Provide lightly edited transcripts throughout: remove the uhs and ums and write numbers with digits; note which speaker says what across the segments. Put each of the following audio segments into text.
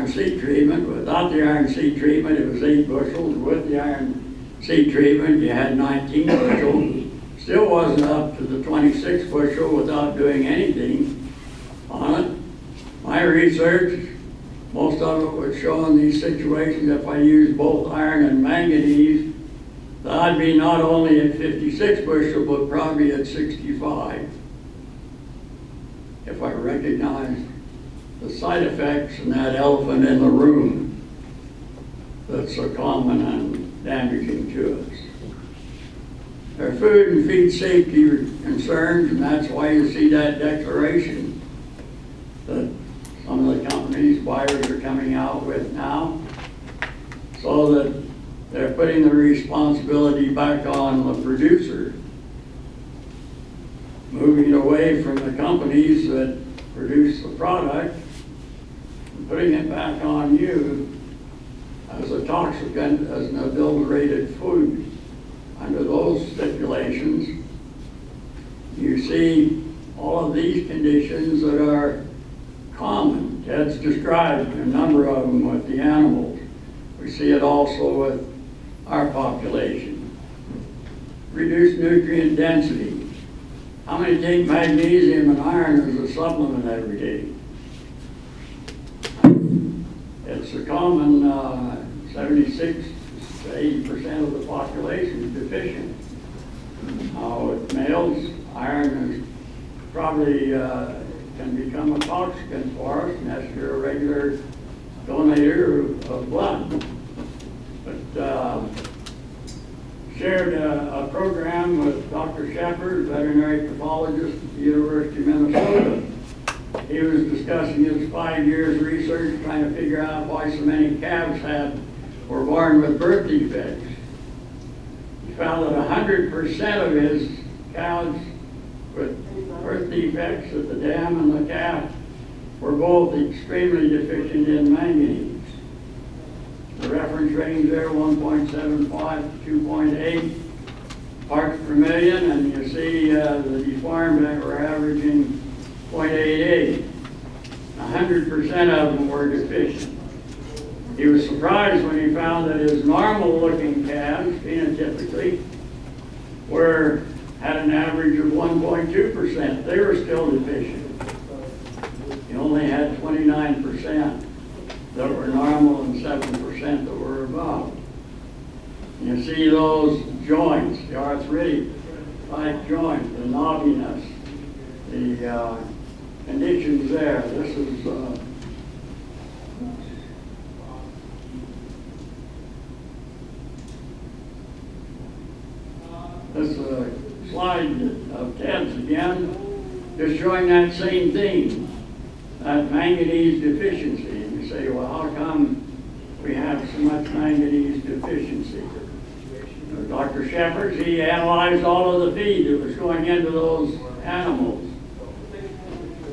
Speaker 1: iron seed treatment. Without the iron seed treatment, it was 8 bushels. With the iron seed treatment, you had 19 bushels. Still wasn't up to the 26 bushel without doing anything on it. My research, most of it was showing these situations, if I use both iron and manganese, that I'd be not only at 56 bushel, but probably at 65. If I recognized the side effects and that elephant in the room that's so common and damaging to us. There are food and feed safety concerns, and that's why you see that declaration that some of the companies, buyers are coming out with now, so that they're putting the responsibility back on the producer, moving it away from the companies that produce the product and putting it back on you as a toxicant, as an adulterated food. Under those stipulations, you see all of these conditions that are common. Ted's described a number of them with the animals. We see it also with our population. Reduced nutrient density. How many take magnesium and iron as a supplement every day? It's a common 76 to 80% of the population is deficient. With males, iron is probably can become a toxicant for us unless you're a regular donator of blood. But shared a program with Dr. Shepard, veterinary pathologist at the University of Minnesota. He was discussing his 5 years research trying to figure out why so many calves were born with birth defects. He found that 100% of his cows with birth defects at the dam and the calf were both extremely deficient in manganese. The reference range there, 1.75 to 2.8 parts per million, and you see the deformed that were averaging 0.88. 100% of them were deficient. He was surprised when he found that his normal-looking calves, phenotypically, had an average of 1.2%. They were still deficient. He only had 29% that were normal and 7% that were above. You see those joints, the arthritic type joint, the knobbiness, the conditions there. This is a slide of Ted's again, just showing that same thing, that manganese deficiency. And you say, well, how come we have so much manganese deficiency? Dr. Shepard, he analyzed all of the feed that was going into those animals.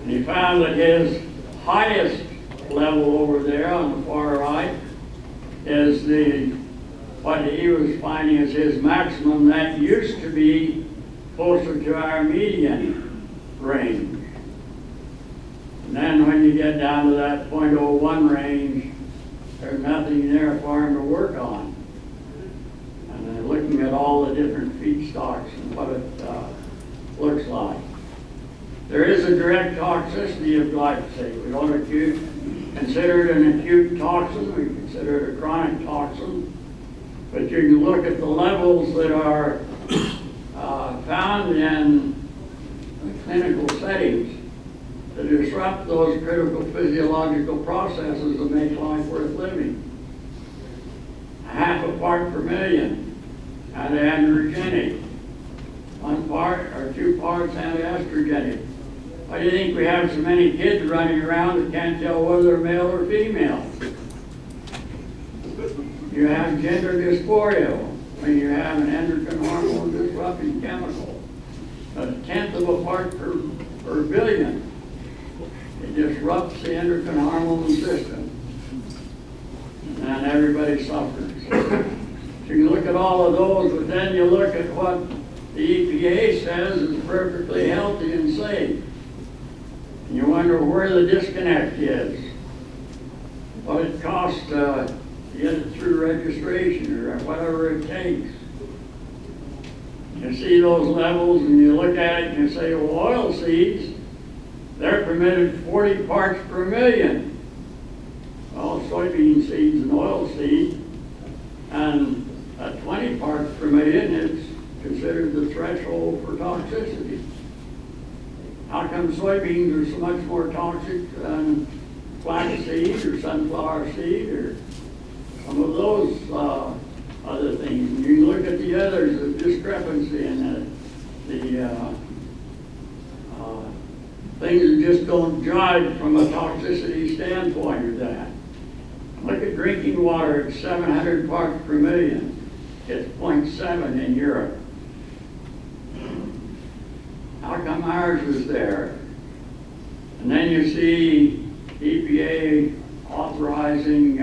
Speaker 1: And he found that his highest level over there on the far right is what he was finding is his maximum. That used to be closer to our median range. And then when you get down to that 0.01 range, there's nothing there for him to work on. And then looking at all the different feedstocks and what it looks like. There is a direct toxicity of glyphosate. We don't consider it an acute toxin, we consider it a chronic toxin. But you can look at the levels that are found in the clinical settings that disrupt those critical physiological processes that make life worth living. 0.5 part per million antiandrogenic, 1 part or 2 parts antiestrogenic. Why do you think we have so many kids running around that can't tell whether they're male or female? You have gender dysphoria when you have an endocrine hormone disrupting chemical. A 1/10 of a part per billion. It disrupts the endocrine hormone system. And everybody suffers. So you can look at all of those, but then you look at what the EPA says is perfectly healthy and safe. And you wonder where the disconnect is. what it costs to get it through registration or whatever it takes. You see those levels and you look at it and you say, well, oil seeds, they're permitted 40 parts per million. Well, soybean seeds and oil seed, and at 20 parts per million, it's considered the threshold for toxicity. How come soybeans are so much more toxic than flaxseed or sunflower seed or some of those other things? And you can look at the others, the discrepancy in the things that just don't jive from a toxicity standpoint of that. Look at drinking water, it's 700 parts per million. It's 0.7 in Europe. How come ours is there? And then you see EPA authorizing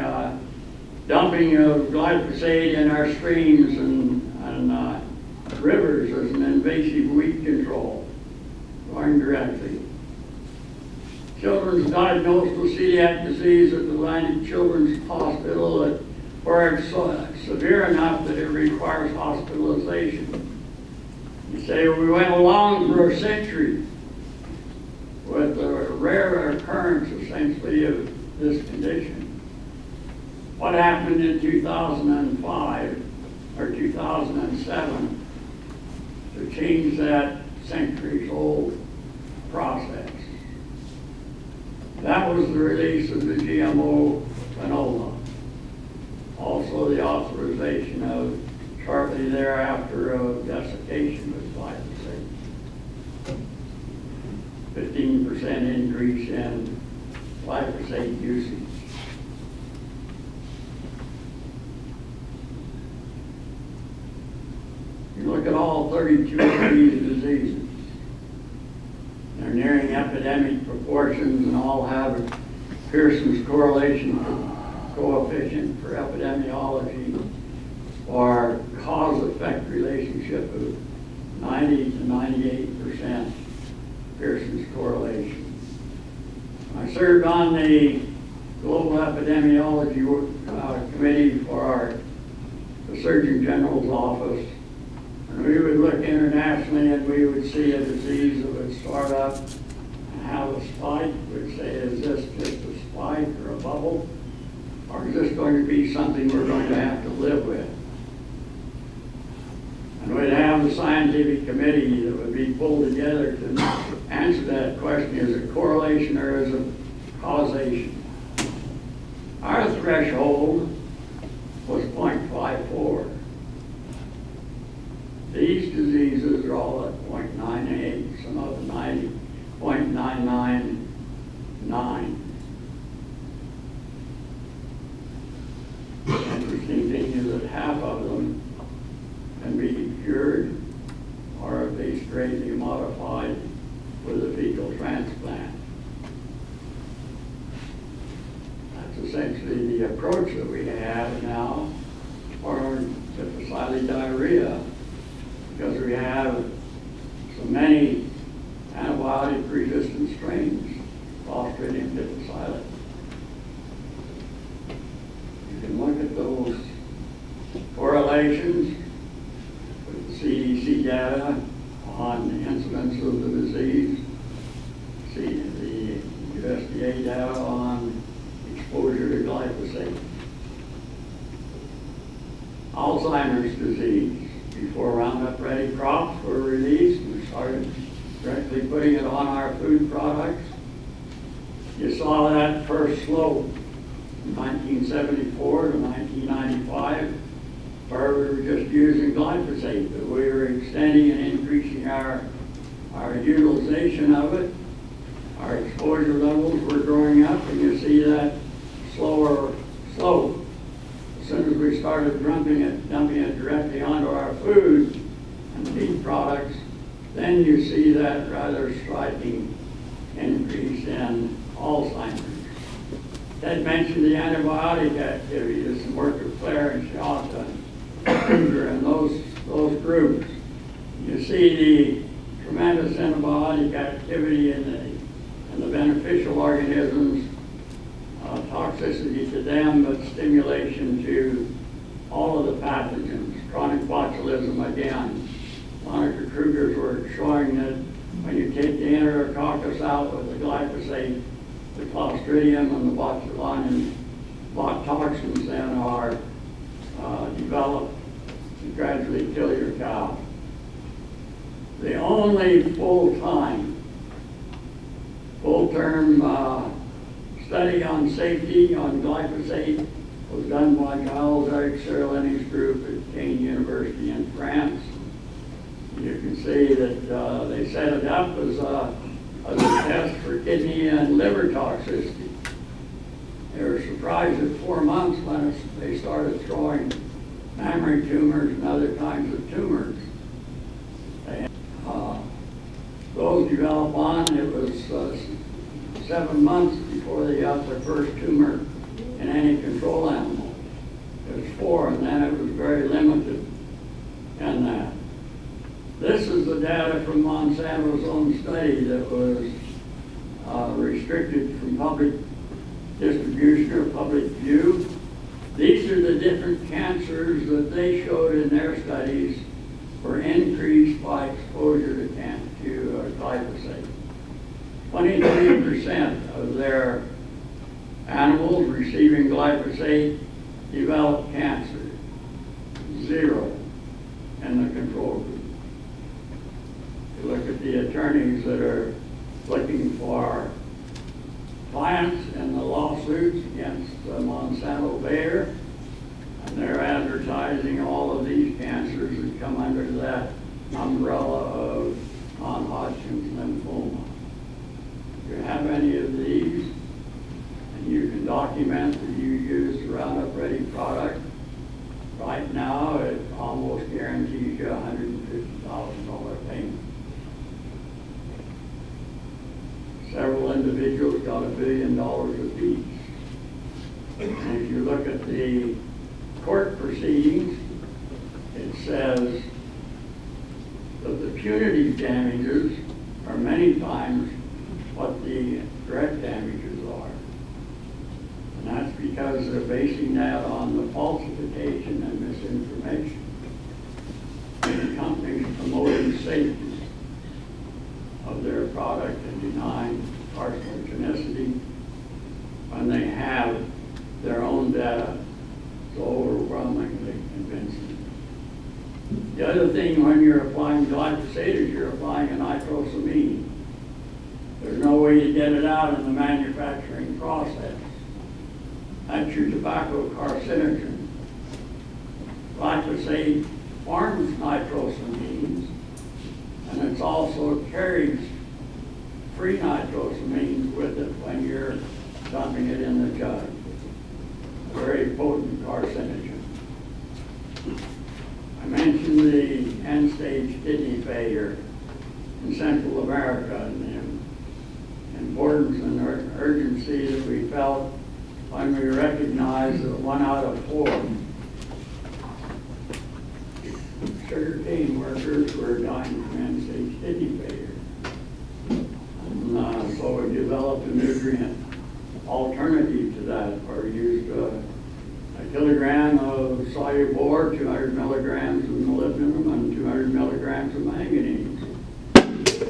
Speaker 1: dumping of glyphosate in our streams and rivers as an invasive weed control, going directly. Children's diagnosed with celiac disease at the Atlantic Children's Hospital, where it's severe enough that it requires hospitalization. You say, we went along for a century with a rare occurrence, essentially, of this condition. What happened in 2005 or 2007 to change that centuries-old process? That was the release of the GMO canola. Also the authorization of, shortly thereafter, of desiccation with glyphosate. 15% increase in glyphosate usage. You look at all 32 of these diseases. They're nearing epidemic proportions and all have Pearson's correlation coefficient for epidemiology or cause-effect relationship of 90 to 98% Pearson's correlation. I served on the Global Epidemiology Committee for the Surgeon General's office. And we would look internationally and we would see a disease that would start up and have a spike. We'd say, is this just a spike or a bubble? Or is this going to be something we're going to have to live with? And we'd have a scientific committee that would be pulled together to answer that question. Is it correlation or is it causation? Our threshold was 0.54. These diseases are all at 0.98, some of them 0.999. The interesting thing is that half of them can be cured or at least greatly modified with a fecal transplant. That's essentially the approach that we have now for Glyphosate diarrhea, because we have so many antibiotic-resistant strains, Clostridium difficile. You can look at those correlations with the CDC data on the incidence of the disease, see the USDA data on exposure to glyphosate. Alzheimer's disease. Before Roundup Ready crops were released, we started directly putting it on our food products. You saw that first slope from 1974 to 1995, where we were just using glyphosate, but we were extending and increasing our utilization of it. Our exposure levels were growing up, and you see that slower slope. As soon as we started dumping it directly onto our food and feed products, then you see that rather striking increase in Alzheimer's. Ted mentioned the antibiotic activity. There's some work of Claire and Shasta and Kruger and those groups. You see the tremendous antibiotic activity in the beneficial organisms, toxic toxicity to them, but stimulation to all of the pathogens. Chronic botulism again. Monica Kruger's were showing that when you take the enterococcus out with the glyphosate, the Clostridium and the botulinum toxins then are developed to gradually kill your cow. The only full-term study on safety on glyphosate was done by Giles Eric Serlin's group at Caen University in France. You can see that they set it up as a test for kidney and liver toxicity. They were surprised at 4 months when they started throwing mammary tumors and other kinds of tumors. Those develop on, it was 7 months before they got their first tumor in any control animal. It was 4, and then it was very limited in that. This is the data from Monsanto's own study that was restricted from public distribution or public view. These are the different cancers that they showed in their studies were increased by exposure to glyphosate. 23% of their animals receiving glyphosate developed cancer. 0 in the control group. You look at the attorneys that are looking for clients in the lawsuits against Monsanto Bayer, and they're advertising all of these cancers that come under that umbrella of non-Hodgkin's lymphoma. If you have any of these, and you can document that you used the Roundup Ready product, right now it almost guarantees you a $150,000 payment. Several individuals got $1 billion apiece. And if you look at the court proceedings, it says that the punitive damages are many times what the direct damages are. And that's because they're basing that on the falsification and misinformation. And companies promoting safety of their product and denying carcinogenicity when they have their own data so overwhelmingly convincing. The other thing when you're applying glyphosate is you're applying a nitrosamine. There's no way to get it out in the manufacturing process. That's your tobacco carcinogen. Glyphosate forms nitrosamines, and it also carries free nitrosamines with it when you're dumping it in the jug. A very potent carcinogen. I mentioned the end-stage kidney failure in Central America and the importance and urgency that we felt when we recognized that 1 out of 4 sugarcane workers were dying from end-stage kidney failure. And so we developed a nutrient alternative to that, or used a kilogram of soluble bore, 200 milligrams of molybdenum, and 200 milligrams of manganese.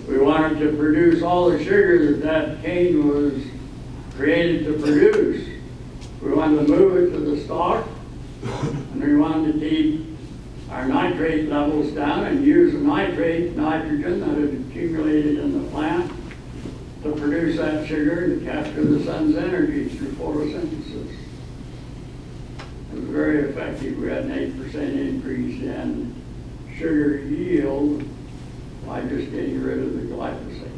Speaker 1: We wanted to produce all the sugar that cane was created to produce. We wanted to move it to the stalk, and we wanted to keep our nitrate levels down and use the nitrate, nitrogen that had accumulated in the plant to produce that sugar and to capture the sun's energy through photosynthesis. It was very effective. We had an 8% increase in sugar yield by just getting rid of the glyphosate.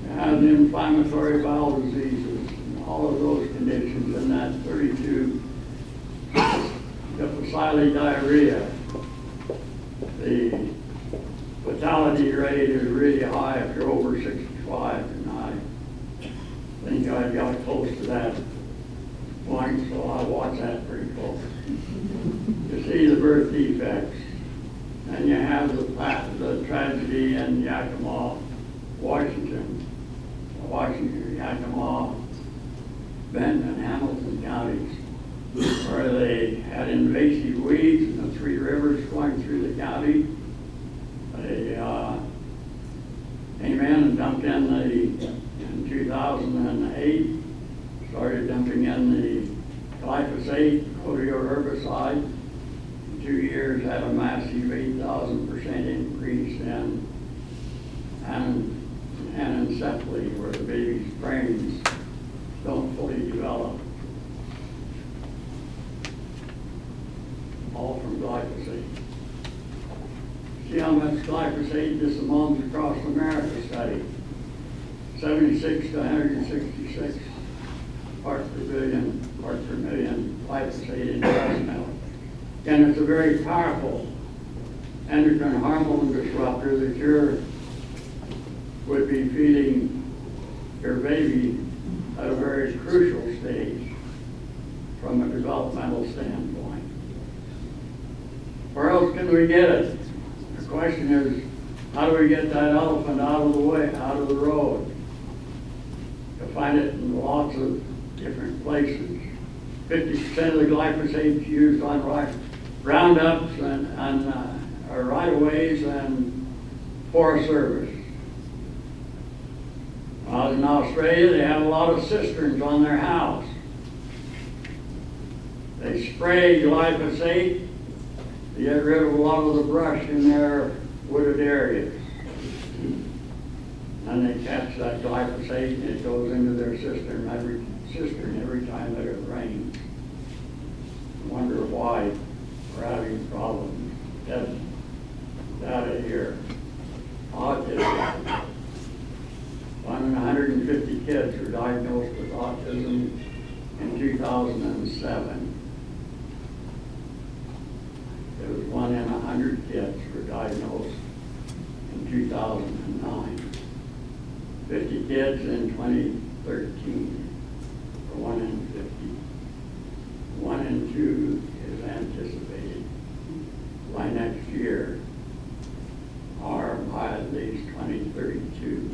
Speaker 1: You have the inflammatory bowel diseases, and all of those conditions in that 32 Glyphosate diarrhea. The fatality rate is really high if you're over 65, and I think I got close to that point, so I watch that pretty close. You see the birth defects, and you have the tragedy in Yakima, Washington, Yakima, Benton, and Hamilton counties, where they had invasive weeds in the three rivers going through the county. They came in and dumped in 2008, started dumping in the glyphosate, rodeo herbicide. In 2 years had a massive 8,000% increase in anencephaly, where the baby's brains don't fully develop. All from glyphosate. See how much glyphosate this amounts across America study. 76 to 166 parts per billion, parts per million glyphosate in grass milk. And it's a very powerful endocrine hormone disruptor that you would be feeding your baby at a very crucial stage from a developmental standpoint. Where else can we get it? The question is, how do we get that elephant out of the way, out of the road? You'll find it in lots of different places. 50% of the glyphosate is used on roundups and right-of-ways and Forest Service. While in Australia, they have a lot of cisterns on their house. They spray glyphosate to get rid of a lot of the brush in their wooded areas. And they catch that glyphosate and it goes into their cistern every time that it rains. I wonder why we're having problems. That's data here. Autism. 1 in 150 kids were diagnosed with autism in 2007. There was 1 in 100 kids were diagnosed in 2009. 50 kids in 2013 for 1 in 50. 1 in 2 is anticipated by next year, or by at least 2032,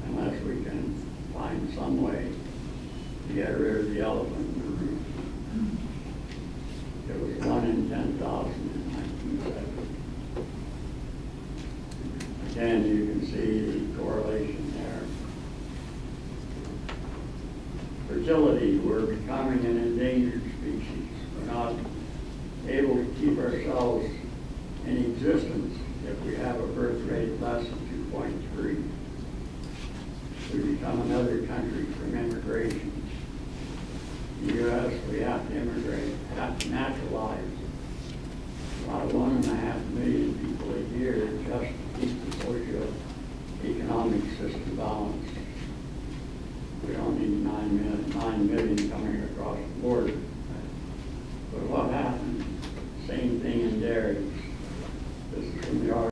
Speaker 1: unless we can find some way to get rid of the elephant in the room. It was 1 in 10,000 in 1970. Again, you can see the correlation there. Fertility, we're becoming an endangered species. We're not able to keep ourselves in existence if we have a birth rate less than 2.3. We become another country from immigration. In the U.S., we have to immigrate, have to naturalize about 1.5 million people a year just to keep the socio-economic system balanced. We don't need 9 million coming across